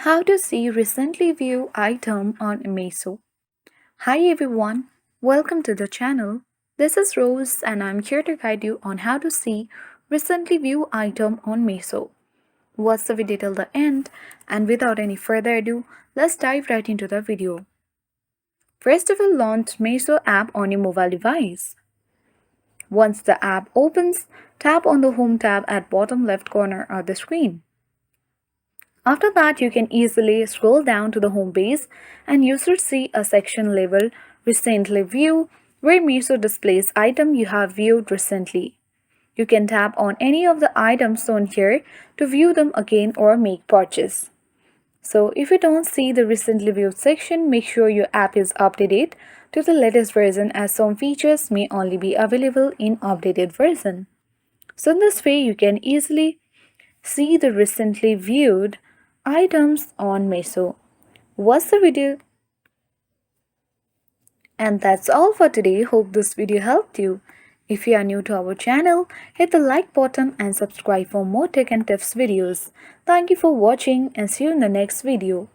How to see recently viewed item on Meso. Hi everyone, welcome to the channel. This is Rose and I'm here to guide you on how to see recently viewed item on Meso. Watch the video till the end, and without any further ado, let's dive right into the video. First of all, launch Meso app on your mobile device. Once the app opens, tap on the home tab at bottom left corner of the screen. After that, you can easily scroll down to the home page and you should see a section labeled Recently Viewed where Meesho displays item you have viewed recently. You can tap on any of the items shown here to view them again or make purchase. So if you don't see the recently viewed section, make sure your app is up to date to the latest version as some features may only be available in updated version. So in this way, you can easily see the recently viewed items on Meso. Watch the video. And that's all for today. Hope this video helped you. If you are new to our channel, hit the like button and subscribe for more tech and tips videos. Thank you for watching and see you in the next video.